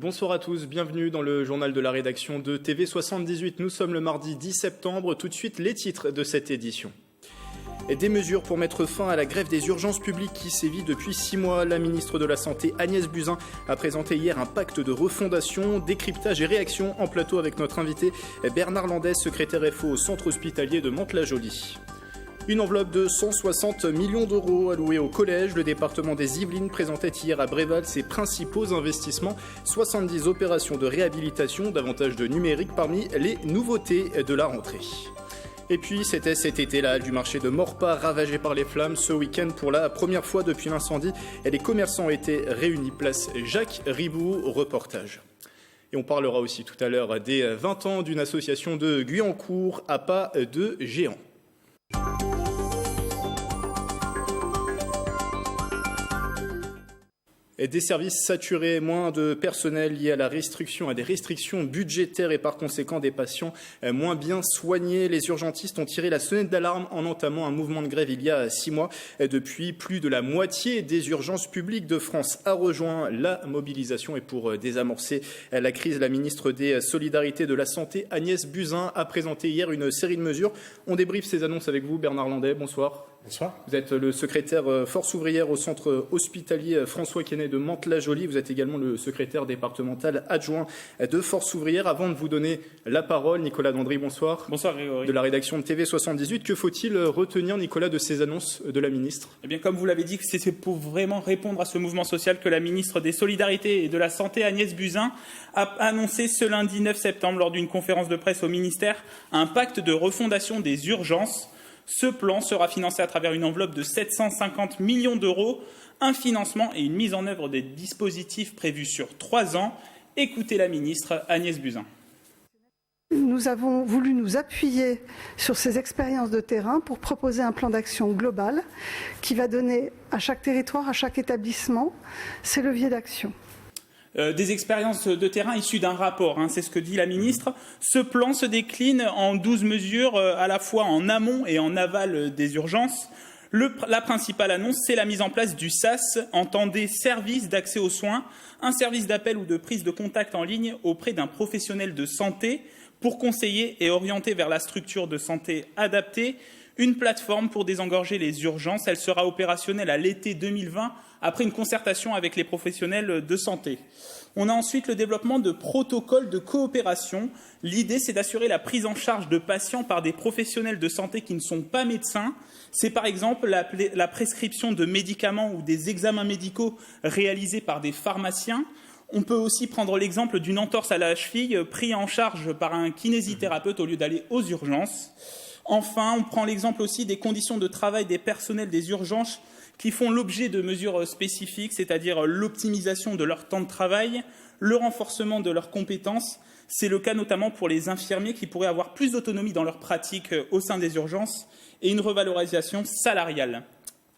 Bonsoir à tous, bienvenue dans le journal de la rédaction de TV78. Nous sommes le mardi 10 septembre, tout de suite les titres de cette édition. Des mesures pour mettre fin à la grève des urgences publiques qui sévit depuis 6 mois. La ministre de la Santé Agnès Buzyn a présenté hier un pacte de refondation, décryptage et réaction en plateau avec notre invité Bernard Landais, secrétaire FO au centre hospitalier de Mantes-la-Jolie. Une enveloppe de 160 millions d'euros allouée au collège. Le département des Yvelines présentait hier à Bréval ses principaux investissements. 70 opérations de réhabilitation, davantage de numérique parmi les nouveautés de la rentrée. Et puis c'était cet été la halle du marché de Maurepas ravagée par les flammes. Ce week-end, pour la première fois depuis l'incendie, les commerçants étaient réunis place Jacques Riboud. Reportage. Et on parlera aussi tout à l'heure des 20 ans d'une association de Guyancourt à pas de géant. Des services saturés, moins de personnel lié à des restrictions budgétaires et par conséquent des patients moins bien soignés. Les urgentistes ont tiré la sonnette d'alarme en entamant un mouvement de grève il y a 6 mois. Depuis, plus de la moitié des urgences publiques de France a rejoint la mobilisation. Et pour désamorcer la crise, la ministre des Solidarités de la Santé, Agnès Buzyn, a présenté hier une série de mesures. On débriefe ces annonces avec vous, Bernard Landais. Bonsoir. Bonsoir. Vous êtes le secrétaire Force ouvrière au centre hospitalier François Quesnay de Mantes-la-Jolie. Vous êtes également le secrétaire départemental adjoint de Force ouvrière. Avant de vous donner la parole, Nicolas Dandry, bonsoir. Bonsoir Grégory. De la rédaction de TV78, que faut-il retenir, Nicolas, de ces annonces de la ministre ? Eh bien, comme vous l'avez dit, c'est pour vraiment répondre à ce mouvement social que la ministre des Solidarités et de la Santé, Agnès Buzyn, a annoncé ce lundi 9 septembre lors d'une conférence de presse au ministère un pacte de refondation des urgences. Ce plan sera financé à travers une enveloppe de 750 millions d'euros, un financement et une mise en œuvre des dispositifs prévus sur 3 ans. Écoutez la ministre Agnès Buzyn. Nous avons voulu nous appuyer sur ces expériences de terrain pour proposer un plan d'action global qui va donner à chaque territoire, à chaque établissement, ses leviers d'action. Des expériences de terrain issues d'un rapport, c'est ce que dit la ministre. Ce plan se décline en 12 mesures, à la fois en amont et en aval des urgences. La principale annonce, c'est la mise en place du SAS, entendez service d'accès aux soins, un service d'appel ou de prise de contact en ligne auprès d'un professionnel de santé pour conseiller et orienter vers la structure de santé adaptée. Une plateforme pour désengorger les urgences. Elle sera opérationnelle à l'été 2020 après une concertation avec les professionnels de santé. On a ensuite le développement de protocoles de coopération. L'idée, c'est d'assurer la prise en charge de patients par des professionnels de santé qui ne sont pas médecins. C'est par exemple la prescription de médicaments ou des examens médicaux réalisés par des pharmaciens. On peut aussi prendre l'exemple d'une entorse à la cheville prise en charge par un kinésithérapeute au lieu d'aller aux urgences. Enfin, on prend l'exemple aussi des conditions de travail des personnels des urgences qui font l'objet de mesures spécifiques, c'est-à-dire l'optimisation de leur temps de travail, le renforcement de leurs compétences. C'est le cas notamment pour les infirmiers qui pourraient avoir plus d'autonomie dans leur pratique au sein des urgences et une revalorisation salariale.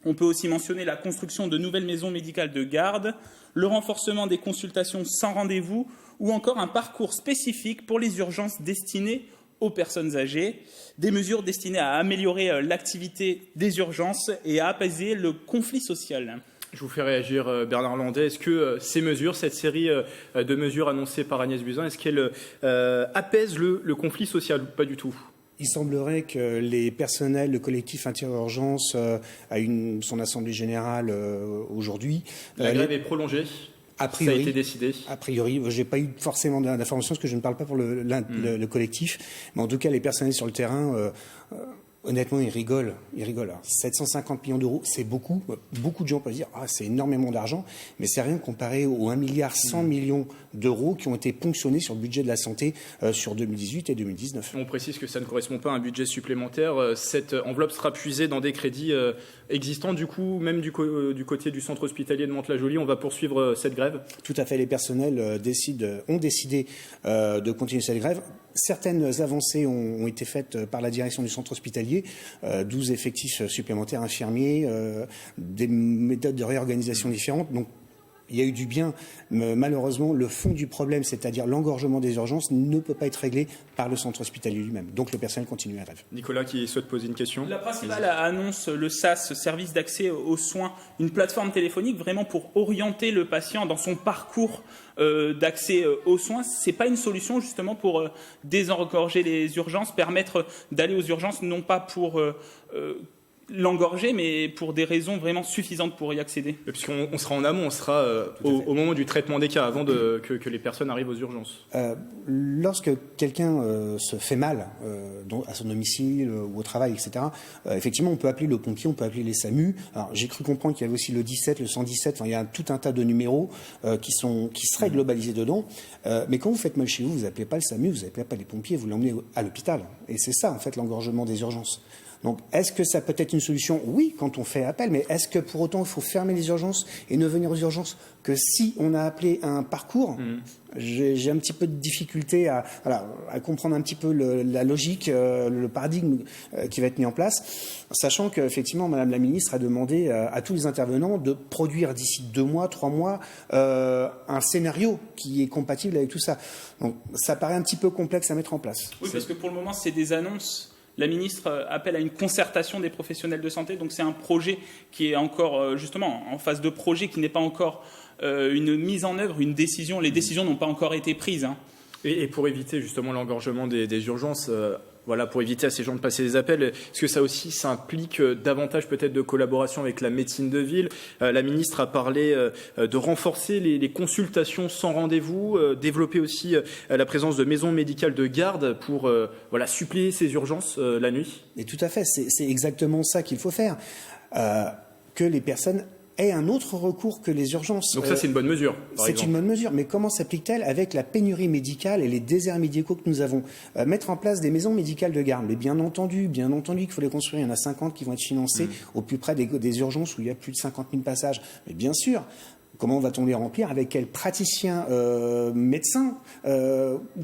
On peut aussi mentionner la construction de nouvelles maisons médicales de garde, le renforcement des consultations sans rendez-vous ou encore un parcours spécifique pour les urgences destinées aux personnes âgées, des mesures destinées à améliorer l'activité des urgences et à apaiser le conflit social. Je vous fais réagir, Bernard Landais. Est-ce que ces mesures, cette série de mesures annoncées par Agnès Buzyn, est-ce qu'elles apaisent le conflit social ou pas du tout ? Il semblerait que les personnels, le collectif Inter-Urgence a eu son assemblée générale aujourd'hui. La grève est prolongée ? A priori, ça a été décidé. A priori, je n'ai pas eu forcément d'informations parce que je ne parle pas pour le collectif. Mais en tout cas, les personnels sur le terrain, honnêtement, ils rigolent. Alors, 750 millions d'euros, c'est beaucoup. Beaucoup de gens peuvent dire c'est énormément d'argent, mais c'est rien comparé aux 1,1 milliard d'euros qui ont été ponctionnés sur le budget de la santé sur 2018 et 2019. On précise que ça ne correspond pas à un budget supplémentaire. Cette enveloppe sera puisée dans des crédits existants. Du coup, même du côté du centre hospitalier de Mantes-la-Jolie, on va poursuivre cette grève. Tout à fait. Les personnels ont décidé de continuer cette grève. Certaines avancées ont été faites par la direction du centre hospitalier, 12 effectifs supplémentaires infirmiers, des méthodes de réorganisation différentes. Donc, il y a eu du bien, mais malheureusement, le fond du problème, c'est-à-dire l'engorgement des urgences, ne peut pas être réglé par le centre hospitalier lui-même. Donc le personnel continue à grève. Nicolas qui souhaite poser une question. La principale annonce le SAS, service d'accès aux soins, une plateforme téléphonique vraiment pour orienter le patient dans son parcours d'accès aux soins. C'est pas une solution justement pour désengorger les urgences, permettre d'aller aux urgences non pas pour l'engorger, mais pour des raisons vraiment suffisantes pour y accéder. Puisqu'on sera en amont, on sera au moment du traitement des cas, avant que les personnes arrivent aux urgences. Lorsque quelqu'un se fait mal à son domicile ou au travail, etc., effectivement, on peut appeler le pompier, on peut appeler les SAMU. Alors, j'ai cru comprendre qu'il y avait aussi le 17, le 117, enfin, il y a tout un tas de numéros qui seraient globalisés dedans. Mais quand vous faites mal chez vous, vous n'appelez pas le SAMU, vous n'appelez pas les pompiers, vous l'emmenez à l'hôpital. Et c'est ça, en fait, l'engorgement des urgences. Donc, est-ce que ça peut être une solution? Oui, quand on fait appel, mais est-ce que pour autant il faut fermer les urgences et ne venir aux urgences que si on a appelé un parcours? J'ai un petit peu de difficulté à comprendre un petit peu la logique, le paradigme qui va être mis en place, sachant qu'effectivement, Madame la Ministre a demandé à tous les intervenants de produire d'ici 2 mois, 3 mois, un scénario qui est compatible avec tout ça. Donc, ça paraît un petit peu complexe à mettre en place. Oui, parce que pour le moment, c'est des annonces. La ministre appelle à une concertation des professionnels de santé, donc c'est un projet qui est encore justement en phase de projet, qui n'est pas encore une mise en œuvre, une décision. Les décisions n'ont pas encore été prises. Et pour éviter justement l'engorgement des urgences, pour éviter à ces gens de passer des appels, est-ce que ça aussi, ça implique davantage peut-être de collaboration avec la médecine de ville? La ministre a parlé de renforcer les consultations sans rendez-vous, développer aussi la présence de maisons médicales de garde pour suppléer ces urgences la nuit. Et tout à fait, c'est exactement ça qu'il faut faire. Que les personnes aient un autre recours que les urgences. Donc ça, c'est une bonne mesure. C'est une bonne mesure, mais comment s'applique-t-elle avec la pénurie médicale et les déserts médicaux que nous avons? Mettre en place des maisons médicales de garde, mais bien entendu qu'il faut les construire. Il y en a 50 qui vont être financées au plus près des urgences où il y a plus de 50 000 passages. Mais bien sûr, comment va-t-on les remplir? Avec quels praticiens médecins?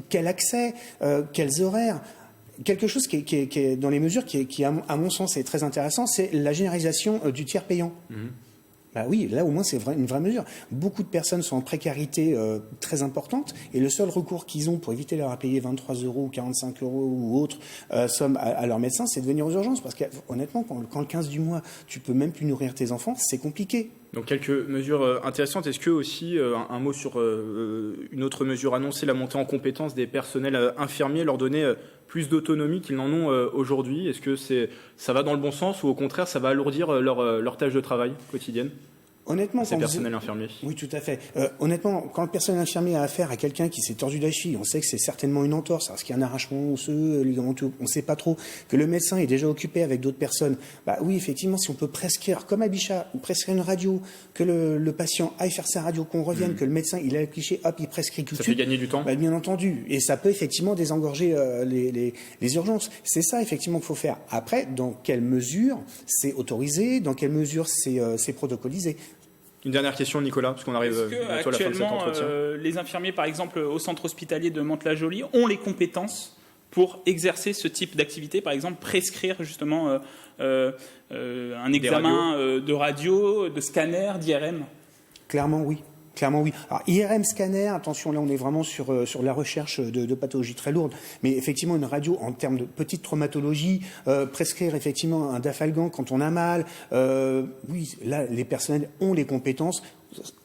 Quel accès? Quels horaires? Quelque chose qui est dans les mesures qui, à mon sens, est très intéressant, c'est la généralisation du tiers payant. Bah oui, là au moins c'est une vraie mesure. Beaucoup de personnes sont en précarité très importante et le seul recours qu'ils ont pour éviter leur à payer 23 € ou 45 € ou autre somme à leur médecin, c'est de venir aux urgences. Parce que honnêtement, quand le 15 du mois, tu peux même plus nourrir tes enfants, c'est compliqué. Donc quelques mesures intéressantes. Est-ce que aussi, un mot sur une autre mesure annoncée, la montée en compétences des personnels infirmiers, leur donner plus d'autonomie qu'ils n'en ont aujourd'hui? Est-ce que ça va dans le bon sens ou au contraire ça va alourdir leur tâche de travail quotidienne? Honnêtement, c'est personnel infirmier. Oui, tout à fait. Honnêtement, quand le personnel infirmier a affaire à quelqu'un qui s'est tordu la cheville, on sait que c'est certainement une entorse, parce qu'il y a un arrachement osseux, ligamenteux, on ne sait pas trop, que le médecin est déjà occupé avec d'autres personnes. Bah oui, effectivement, si on peut prescrire, comme à Bichat, prescrire une radio, que le patient aille faire sa radio, qu'on revienne, que le médecin, il a le cliché, hop, il prescrit tout de suite. Ça fait gagner du temps. Bah, bien entendu. Et ça peut effectivement désengorger les urgences. C'est ça, effectivement, qu'il faut faire. Après, dans quelle mesure c'est autorisé, dans quelle mesure c'est protocolisé? Une dernière question, Nicolas, parce qu'on arrive bientôt à la fin de cet entretien. Les infirmiers, par exemple, au centre hospitalier de Mantes-la-Jolie, ont les compétences pour exercer ce type d'activité, par exemple, prescrire justement un examen de radio, de scanner, d'IRM? Clairement, oui. Clairement, oui. Alors, IRM, scanner, attention, là, on est vraiment sur la recherche de pathologies très lourdes. Mais effectivement, une radio, en termes de petite traumatologie, prescrire effectivement un dafalgan quand on a mal, oui, là, les personnels ont les compétences.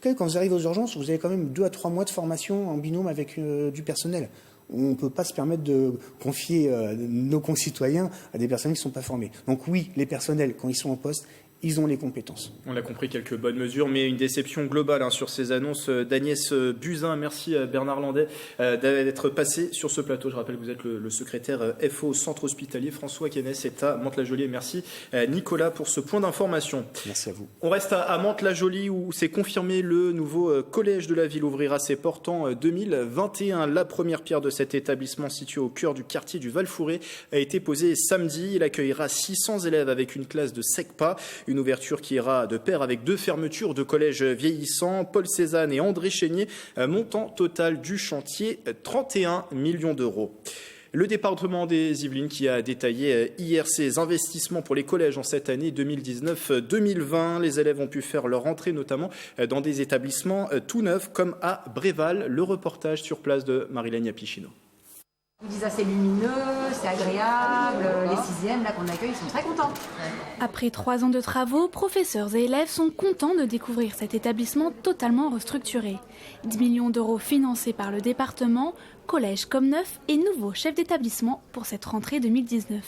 Quand vous arrivez aux urgences, vous avez quand même 2 à 3 mois de formation en binôme avec du personnel. On ne peut pas se permettre de confier nos concitoyens à des personnes qui ne sont pas formées. Donc oui, les personnels, quand ils sont en poste, ils ont les compétences. On a compris quelques bonnes mesures, mais une déception globale sur ces annonces d'Agnès Buzyn. Merci Bernard Landais d'être passé sur ce plateau. Je rappelle que vous êtes le secrétaire FO au centre hospitalier François Quesnès est à Mantes-la-Jolie. Merci Nicolas pour ce point d'information. Merci à vous. On reste à Mantes-la-Jolie où c'est confirmé, le nouveau collège de la ville ouvrira ses portes en 2021. La première pierre de cet établissement situé au cœur du quartier du Val-Fouré a été posée samedi. Il accueillera 600 élèves avec une classe de SECPA. Une ouverture qui ira de pair avec 2 fermetures de collèges vieillissants, Paul Cézanne et André Chénier, montant total du chantier 31 millions d'euros. Le département des Yvelines qui a détaillé hier ses investissements pour les collèges en cette année 2019-2020. Les élèves ont pu faire leur entrée notamment dans des établissements tout neufs comme à Bréval. Le reportage sur place de Marilène Yapichino. Ils disent c'est lumineux, c'est agréable, les sixièmes là qu'on accueille, ils sont très contents. Après 3 ans de travaux, professeurs et élèves sont contents de découvrir cet établissement totalement restructuré. 10 millions d'euros financés par le département, collège comme neuf et nouveau chef d'établissement pour cette rentrée 2019.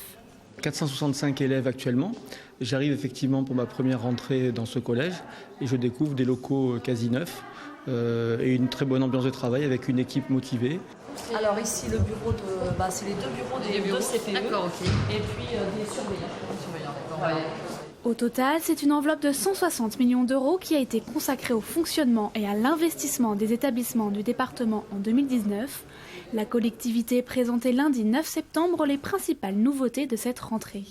465 élèves actuellement. J'arrive effectivement pour ma première rentrée dans ce collège et je découvre des locaux quasi neufs et une très bonne ambiance de travail avec une équipe motivée. Alors ici le bureau c'est les deux bureaux des deux CPE. D'accord, ok. Et puis des surveillants. Voilà. Au total, c'est une enveloppe de 160 millions d'euros qui a été consacrée au fonctionnement et à l'investissement des établissements du département en 2019. La collectivité présentait lundi 9 septembre les principales nouveautés de cette rentrée.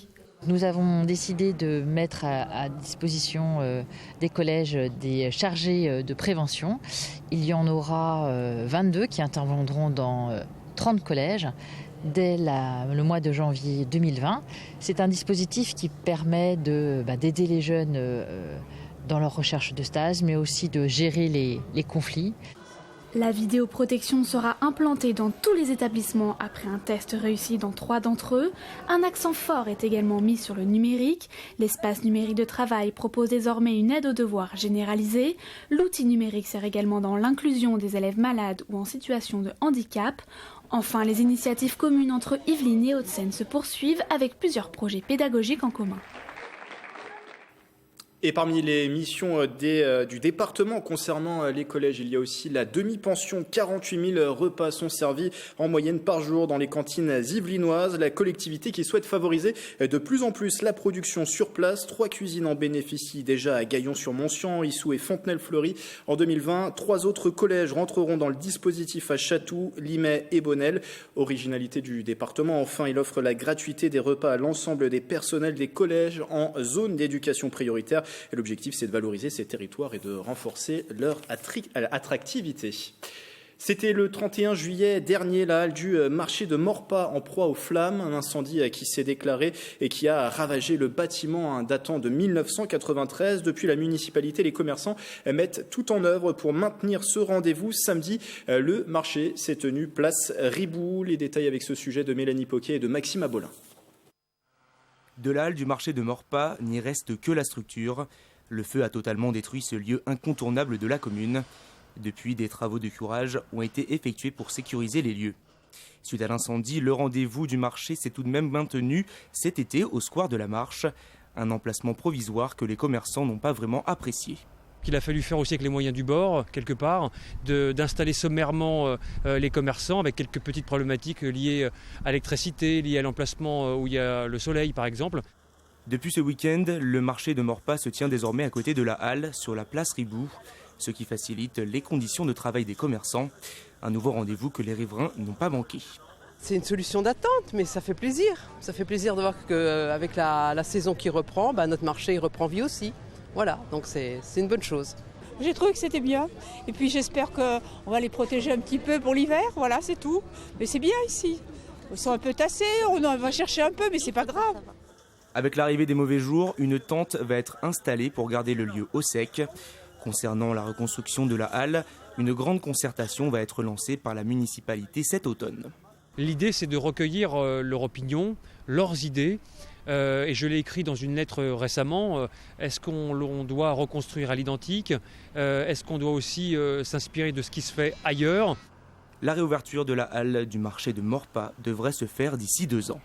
Nous avons décidé de mettre à disposition des collèges des chargés de prévention. Il y en aura 22 qui interviendront dans 30 collèges dès le mois de janvier 2020. C'est un dispositif qui permet d'aider les jeunes dans leur recherche de stage, mais aussi de gérer les conflits. La vidéoprotection sera implantée dans tous les établissements après un test réussi dans 3 d'entre eux. Un accent fort est également mis sur le numérique. L'espace numérique de travail propose désormais une aide aux devoirs généralisée. L'outil numérique sert également dans l'inclusion des élèves malades ou en situation de handicap. Enfin, les initiatives communes entre Yvelines et Hauts-de-Seine se poursuivent avec plusieurs projets pédagogiques en commun. Et parmi les missions du département concernant les collèges, il y a aussi la demi-pension. 48 000 repas sont servis en moyenne par jour dans les cantines yvelinoises. La collectivité qui souhaite favoriser de plus en plus la production sur place. 3 cuisines en bénéficient déjà à Gaillon-sur-Moncian, Issou et Fontenay-le-Fleury. En 2020, 3 autres collèges rentreront dans le dispositif à Chatou, Limay et Bonnel. Originalité du département, enfin, il offre la gratuité des repas à l'ensemble des personnels des collèges en zone d'éducation prioritaire. Et l'objectif, c'est de valoriser ces territoires et de renforcer leur attractivité. C'était le 31 juillet dernier, la halle du marché de Maurepas en proie aux flammes. Un incendie qui s'est déclaré et qui a ravagé le bâtiment datant de 1993. Depuis, la municipalité et les commerçants mettent tout en œuvre pour maintenir ce rendez-vous. Samedi, le marché s'est tenu place Ribou. Les détails avec ce sujet de Mélanie Poquet et de Maxime Abolin. De la halle du marché de Maurepas, n'y reste que la structure. Le feu a totalement détruit ce lieu incontournable de la commune. Depuis, des travaux de curage ont été effectués pour sécuriser les lieux. Suite à l'incendie, le rendez-vous du marché s'est tout de même maintenu cet été au square de la Marche. Un emplacement provisoire que les commerçants n'ont pas vraiment apprécié. Il a fallu faire aussi avec les moyens du bord, quelque part, d'installer sommairement les commerçants avec quelques petites problématiques liées à l'électricité, liées à l'emplacement où il y a le soleil par exemple. Depuis ce week-end, le marché de Maurepas se tient désormais à côté de la halle, sur la place Ribou, ce qui facilite les conditions de travail des commerçants. Un nouveau rendez-vous que les riverains n'ont pas manqué. C'est une solution d'attente, mais ça fait plaisir. Ça fait plaisir de voir qu'avec la saison qui reprend, notre marché il reprend vie aussi. Voilà, donc c'est une bonne chose. J'ai trouvé que c'était bien. Et puis j'espère qu'on va les protéger un petit peu pour l'hiver. Voilà, c'est tout. Mais c'est bien ici. Ils sont un peu tassés, on va chercher un peu, mais c'est pas grave. Avec l'arrivée des mauvais jours, une tente va être installée pour garder le lieu au sec. Concernant la reconstruction de la halle, une grande concertation va être lancée par la municipalité cet automne. L'idée, c'est de recueillir leur opinion, leurs idées. Et je l'ai écrit dans une lettre récemment. Est-ce qu'on doit reconstruire à l'identique ? Est-ce qu'on doit aussi s'inspirer de ce qui se fait ailleurs ? La réouverture de la halle du marché de Maurepas devrait se faire d'ici 2 ans.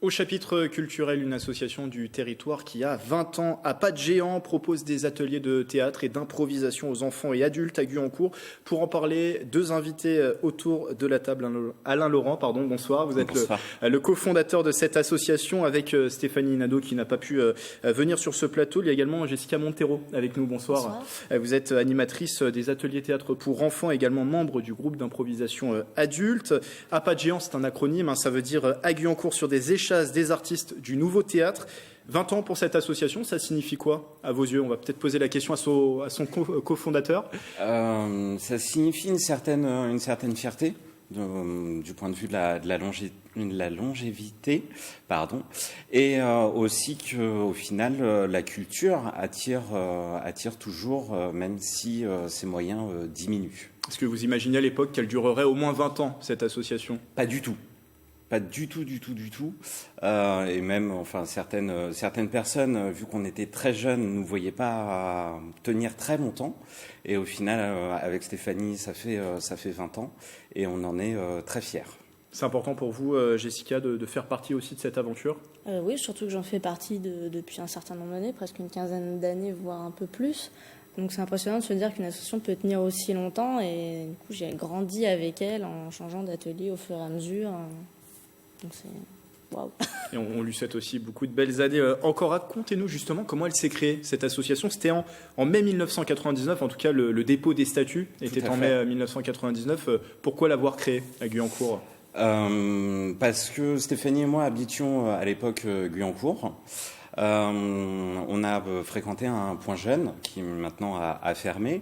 Au chapitre culturel, une association du territoire qui a 20 ans, à pas de géant, propose des ateliers de théâtre et d'improvisation aux enfants et adultes à Guyancourt. Pour en parler, 2 invités autour de la table. Alain Laurent, bonsoir. Vous êtes le cofondateur de cette association avec Stéphanie Nadeau qui n'a pas pu venir sur ce plateau. Il y a également Jessica Montero avec nous. Bonsoir. Vous êtes animatrice des ateliers théâtre pour enfants, également membre du groupe d'improvisation adulte. À pas de géant, c'est un acronyme, ça veut dire à Guyancourt sur des échasses des artistes du nouveau théâtre. 20 ans pour cette association, ça signifie quoi à vos yeux? On va peut-être poser la question à son cofondateur. Ça signifie une certaine fierté du point de vue de la longévité, et aussi qu'au final, la culture attire toujours, même si ses moyens diminuent. Est-ce que vous imaginez à l'époque qu'elle durerait au moins 20 ans, cette association ? Pas du tout. Pas du tout. Et même, certaines personnes, vu qu'on était très jeunes, ne nous voyaient pas tenir très longtemps. Et au final, avec Stéphanie, ça fait 20 ans. Et on en est très fiers. C'est important pour vous, Jessica, de faire partie aussi de cette aventure ? Oui, surtout que j'en fais partie depuis un certain nombre d'années, presque une quinzaine d'années, voire un peu plus. Donc c'est impressionnant de se dire qu'une association peut tenir aussi longtemps. Et du coup, j'ai grandi avec elle en changeant d'atelier au fur et à mesure. Donc c'est waouh. Et on lui souhaite aussi beaucoup de belles années. Encore racontez-nous justement comment elle s'est créée, cette association. C'était en mai 1999, en tout cas le dépôt des statuts était en mai 1999. Pourquoi l'avoir créée à Guyancourt ? Parce que Stéphanie et moi habitions à l'époque Guyancourt. On a fréquenté un point jeune qui maintenant a fermé,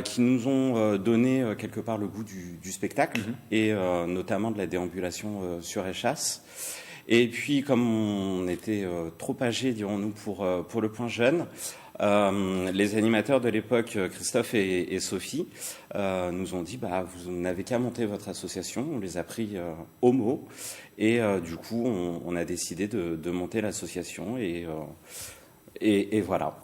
qui nous ont donné quelque part le goût du spectacle et notamment de la déambulation sur échasse. Et puis comme on était trop âgés, dirons-nous, pour le point jeune, les animateurs de l'époque, Christophe et Sophie, nous ont dit vous n'avez qu'à monter votre association. On les a pris au mot. Et du coup, on a décidé de monter l'association et voilà.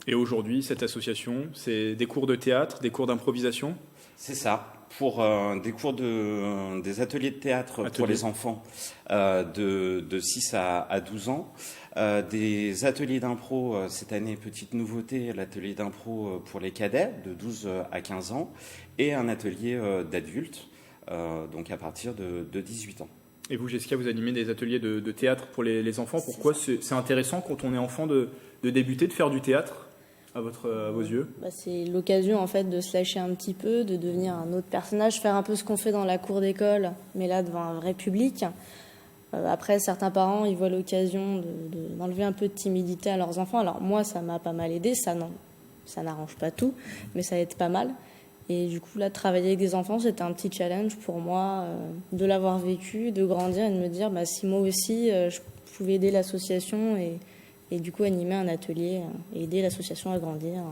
Et aujourd'hui, cette association, c'est des cours de théâtre, des cours d'improvisation ? C'est ça. Pour des ateliers de théâtre pour les enfants de 6 à 12 ans. Des ateliers d'impro, cette année, petite nouveauté, l'atelier d'impro pour les cadets de 12 à 15 ans. Et un atelier d'adultes, donc à partir de 18 ans. Et vous, Jessica, vous animez des ateliers de théâtre pour les enfants. Pourquoi c'est intéressant quand on est enfant de débuter, de faire du théâtre à vos yeux ? C'est l'occasion en fait de se lâcher un petit peu, de devenir un autre personnage, faire un peu ce qu'on fait dans la cour d'école, mais là devant un vrai public. Après, certains parents, ils voient l'occasion d'enlever un peu de timidité à leurs enfants. Alors moi, ça m'a pas mal aidé, ça n'arrange pas tout, mais ça aide pas mal. Et du coup, là, travailler avec des enfants, c'était un petit challenge pour moi de l'avoir vécu, de grandir et de me dire si moi aussi, je pouvais aider l'association et du coup animer un atelier et aider l'association à grandir.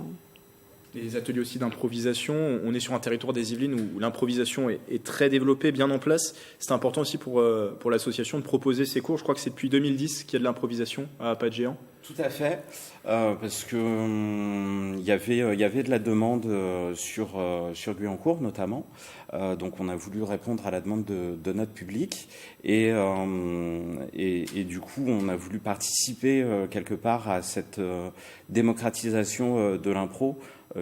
Les ateliers aussi d'improvisation, on est sur un territoire des Yvelines où l'improvisation est très développée, bien en place. C'est important aussi pour l'association de proposer ces cours. Je crois que c'est depuis 2010 qu'il y a de l'improvisation à Pas de Géant. Tout à fait, parce que il y avait de la demande sur Guyancourt notamment, donc on a voulu répondre à la demande de notre public et du coup on a voulu participer quelque part à cette démocratisation de l'impro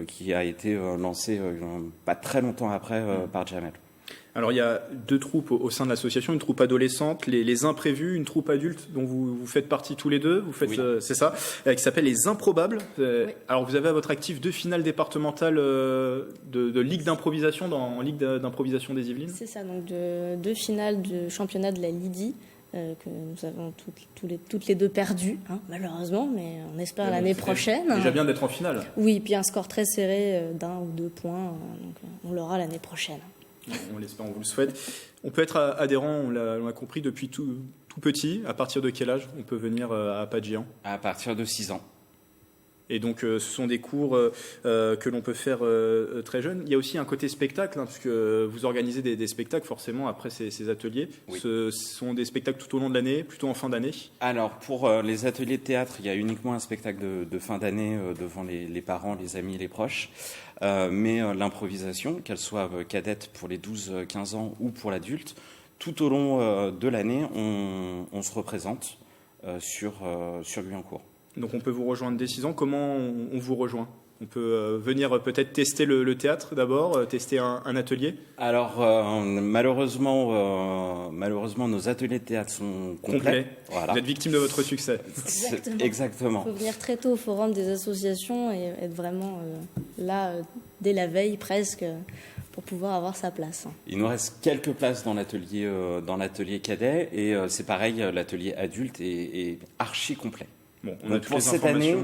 qui a été lancée pas très longtemps après par Jamel. Alors il y a deux troupes au sein de l'association, une troupe adolescente, les imprévus, une troupe adulte dont vous faites partie tous les deux, oui. C'est ça, qui s'appelle les Improbables. Oui. Alors vous avez à votre actif 2 finales départementales de ligue d'improvisation en ligue d'improvisation des Yvelines. C'est ça, donc 2 finales de championnat de la Lydie que nous avons toutes les 2 perdues, malheureusement, mais on espère l'année prochaine. Déjà bien d'être en finale. Oui, puis un score très serré d'1 ou 2 points, donc on l'aura l'année prochaine. On l'espère, on vous le souhaite. On peut être adhérent, on l'a compris, depuis tout petit. À partir de quel âge on peut venir à Pas de Géant ? À partir de 6 ans. Et donc, ce sont des cours que l'on peut faire très jeune. Il y a aussi un côté spectacle, puisque vous organisez des spectacles forcément après ces ateliers. Oui. Ce sont des spectacles tout au long de l'année, plutôt en fin d'année ? Alors, pour les ateliers de théâtre, il y a uniquement un spectacle de fin d'année devant les parents, les amis et les proches. Mais l'improvisation, qu'elle soit cadette pour les 12-15 ans ou pour l'adulte, tout au long de l'année, on se représente sur Guyancourt. Donc on peut vous rejoindre dès 6 ans. Comment on vous rejoint ? On peut venir peut-être tester le théâtre d'abord, tester un atelier ? Alors malheureusement, nos ateliers de théâtre sont complets. Voilà. Vous êtes victime de votre succès. Exactement. Il faut venir très tôt au forum des associations et être vraiment là dès la veille presque pour pouvoir avoir sa place. Il nous reste quelques places dans l'atelier cadet et c'est pareil, l'atelier adulte est archi complet. Bon, donc pour cette année,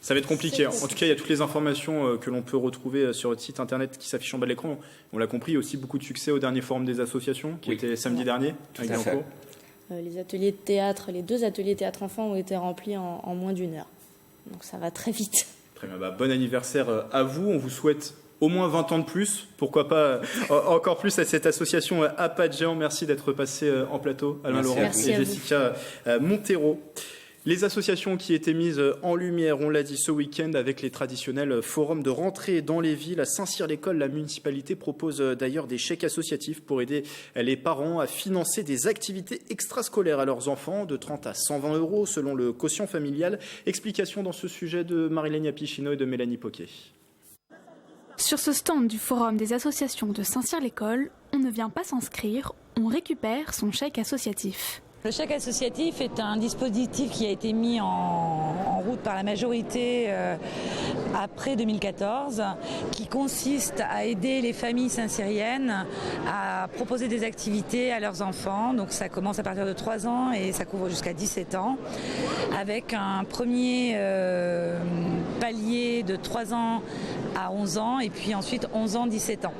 Ça va être compliqué. En tout cas, il y a toutes les informations que l'on peut retrouver sur votre site internet qui s'affichent en bas de l'écran. On l'a compris, il y a aussi beaucoup de succès au dernier forum des associations qui était samedi dernier avec Guyancourt. Les ateliers de théâtre, les 2 ateliers théâtre enfants ont été remplis en moins d'1 heure. Donc ça va très vite. Très bien, bon anniversaire à vous. On vous souhaite au moins 20 ans de plus. Pourquoi pas encore plus à cette association à pas de géant. Merci d'être passé en plateau, Alain Laurent et Jessica Montero. Les associations qui étaient mises en lumière, on l'a dit ce week-end, avec les traditionnels forums de rentrée dans les villes. À Saint-Cyr-l'École, la municipalité propose d'ailleurs des chèques associatifs pour aider les parents à financer des activités extrascolaires à leurs enfants, de 30 à 120 € selon le quotient familial. Explication dans ce sujet de Marilène Pichino et de Mélanie Poquet. Sur ce stand du Forum des associations de Saint-Cyr-l'École, on ne vient pas s'inscrire, on récupère son chèque associatif. Le chèque associatif est un dispositif qui a été mis en route par la majorité après 2014, qui consiste à aider les familles saint-cyriennes à proposer des activités à leurs enfants. Donc ça commence à partir de 3 ans et ça couvre jusqu'à 17 ans, avec un premier palier de 3 ans à 11 ans et puis ensuite 11 ans, 17 ans.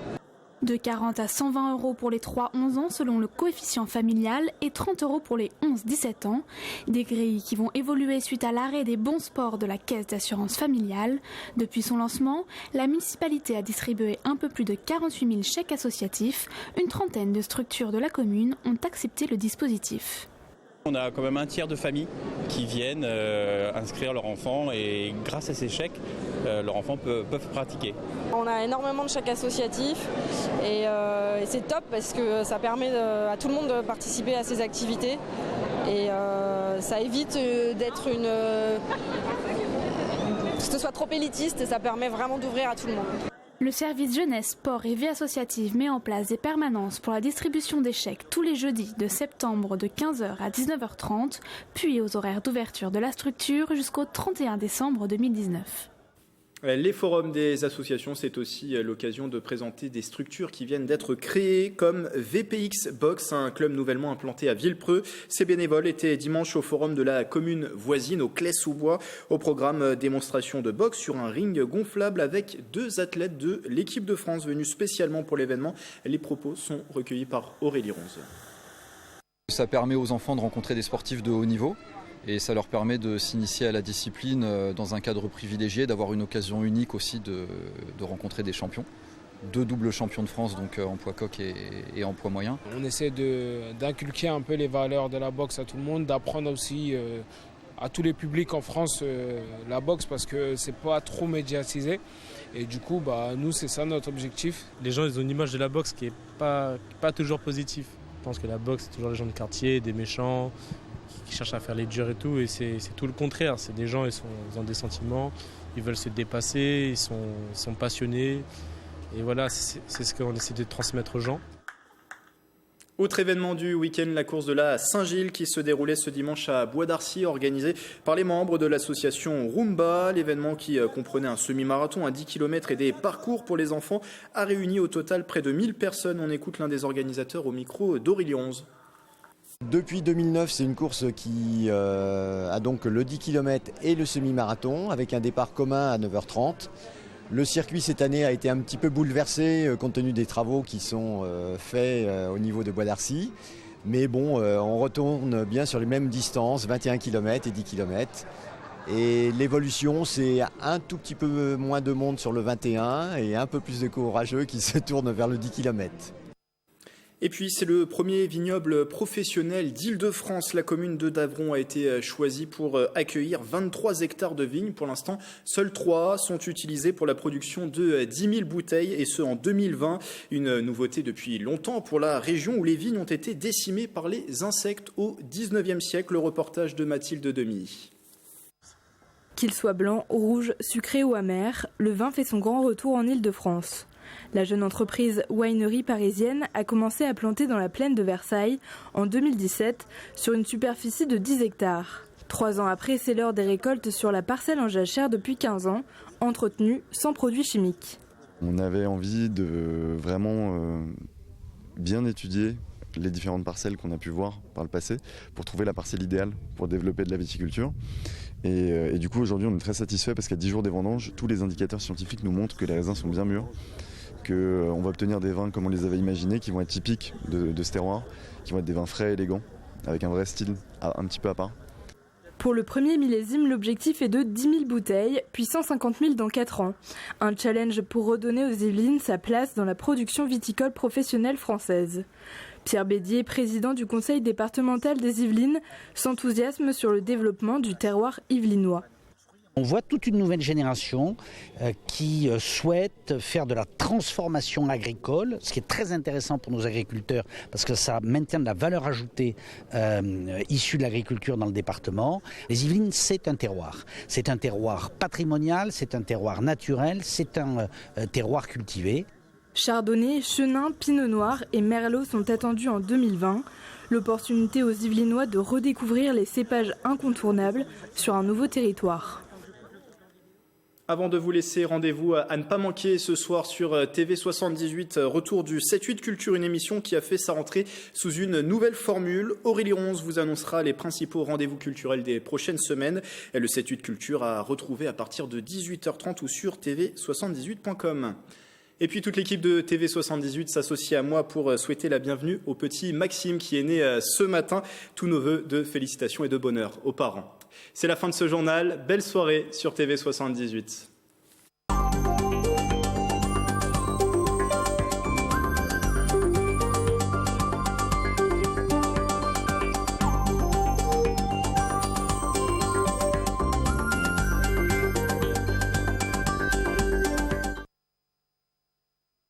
De 40 à 120 € pour les 3-11 ans selon le coefficient familial et 30 € pour les 11-17 ans. Des grilles qui vont évoluer suite à l'arrêt des bons sports de la caisse d'assurance familiale. Depuis son lancement, la municipalité a distribué un peu plus de 48 000 chèques associatifs. Une trentaine de structures de la commune ont accepté le dispositif. On a quand même un tiers de familles qui viennent inscrire leurs enfants et grâce à ces chèques, leurs enfants peuvent pratiquer. On a énormément de chèques associatifs et c'est top parce que ça permet à tout le monde de participer à ces activités et ça évite d'être que ce soit trop élitiste et ça permet vraiment d'ouvrir à tout le monde. Le service jeunesse, sport et vie associative met en place des permanences pour la distribution des chèques tous les jeudis de septembre de 15h à 19h30, puis aux horaires d'ouverture de la structure jusqu'au 31 décembre 2019. Les forums des associations, c'est aussi l'occasion de présenter des structures qui viennent d'être créées comme VPX Box, un club nouvellement implanté à Villepreux. Ces bénévoles étaient dimanche au forum de la commune voisine au Claye-sous-Bois au programme démonstration de boxe sur un ring gonflable avec 2 athlètes de l'équipe de France venus spécialement pour l'événement. Les propos sont recueillis par Aurélie Ronze. Ça permet aux enfants de rencontrer des sportifs de haut niveau. Et ça leur permet de s'initier à la discipline dans un cadre privilégié, d'avoir une occasion unique aussi de rencontrer des champions. 2 doubles champions de France, donc en poids coq et en poids moyen. On essaie d'inculquer un peu les valeurs de la boxe à tout le monde, d'apprendre aussi à tous les publics en France la boxe parce que c'est pas trop médiatisé. Et du coup, nous, c'est ça notre objectif. Les gens ils ont une image de la boxe qui n'est pas toujours positive. Je pense que la boxe, c'est toujours les gens de quartier, des méchants, qui cherchent à faire les durs et tout, et c'est tout le contraire. C'est des gens, ils ont des sentiments, ils veulent se dépasser, ils sont passionnés. Et voilà, c'est ce qu'on essaie de transmettre aux gens. Autre événement du week-end, la course de la Saint-Gilles qui se déroulait ce dimanche à Bois d'Arcy, organisée par les membres de l'association Rumba. L'événement qui comprenait un semi-marathon à 10 km et des parcours pour les enfants a réuni au total près de 1000 personnes. On écoute l'un des organisateurs au micro d'Aurélie Ronze. Depuis 2009, c'est une course qui a donc le 10 km et le semi-marathon avec un départ commun à 9h30. Le circuit cette année a été un petit peu bouleversé compte tenu des travaux qui sont faits au niveau de Bois d'Arcy. Mais bon, on retourne bien sur les mêmes distances, 21 km et 10 km. Et l'évolution, c'est un tout petit peu moins de monde sur le 21 et un peu plus de courageux qui se tournent vers le 10 km. Et puis c'est le premier vignoble professionnel d'Île-de-France. La commune de Davron a été choisie pour accueillir 23 hectares de vignes. Pour l'instant, seuls 3 sont utilisés pour la production de 10 000 bouteilles et ce en 2020. Une nouveauté depuis longtemps pour la région où les vignes ont été décimées par les insectes au 19e siècle. Le reportage de Mathilde Demilly. Qu'il soit blanc, rouge, sucré ou amer, le vin fait son grand retour en Île-de-France. La jeune entreprise Winery parisienne a commencé à planter dans la plaine de Versailles en 2017 sur une superficie de 10 hectares. 3 ans après, c'est l'heure des récoltes sur la parcelle en jachère depuis 15 ans, entretenue sans produits chimiques. On avait envie de vraiment bien étudier les différentes parcelles qu'on a pu voir par le passé pour trouver la parcelle idéale pour développer de la viticulture. Et du coup, aujourd'hui, on est très satisfait parce qu'à 10 jours des vendanges, tous les indicateurs scientifiques nous montrent que les raisins sont bien mûrs, qu'on va obtenir des vins comme on les avait imaginés, qui vont être typiques de ce terroir, qui vont être des vins frais, élégants, avec un vrai style un petit peu à part. Pour le premier millésime, l'objectif est de 10 000 bouteilles, puis 150 000 dans 4 ans. Un challenge pour redonner aux Yvelines sa place dans la production viticole professionnelle française. Pierre Bédier, président du conseil départemental des Yvelines, s'enthousiasme sur le développement du terroir yvelinois. On voit toute une nouvelle génération qui souhaite faire de la transformation agricole, ce qui est très intéressant pour nos agriculteurs parce que ça maintient de la valeur ajoutée issue de l'agriculture dans le département. Les Yvelines, c'est un terroir. C'est un terroir patrimonial, c'est un terroir naturel, c'est un terroir cultivé. Chardonnay, Chenin, Pinot Noir et Merlot sont attendus en 2020. L'opportunité aux Yvelinois de redécouvrir les cépages incontournables sur un nouveau territoire. Avant de vous laisser, rendez-vous à ne pas manquer ce soir sur TV78, retour du 7-8 Culture, une émission qui a fait sa rentrée sous une nouvelle formule. Aurélie Ronze vous annoncera les principaux rendez-vous culturels des prochaines semaines. Et le 7-8 Culture à retrouver à partir de 18h30 ou sur tv78.com. Et puis toute l'équipe de TV78 s'associe à moi pour souhaiter la bienvenue au petit Maxime qui est né ce matin. Tous nos vœux de félicitations et de bonheur aux parents. C'est la fin de ce journal. Belle soirée sur TV78.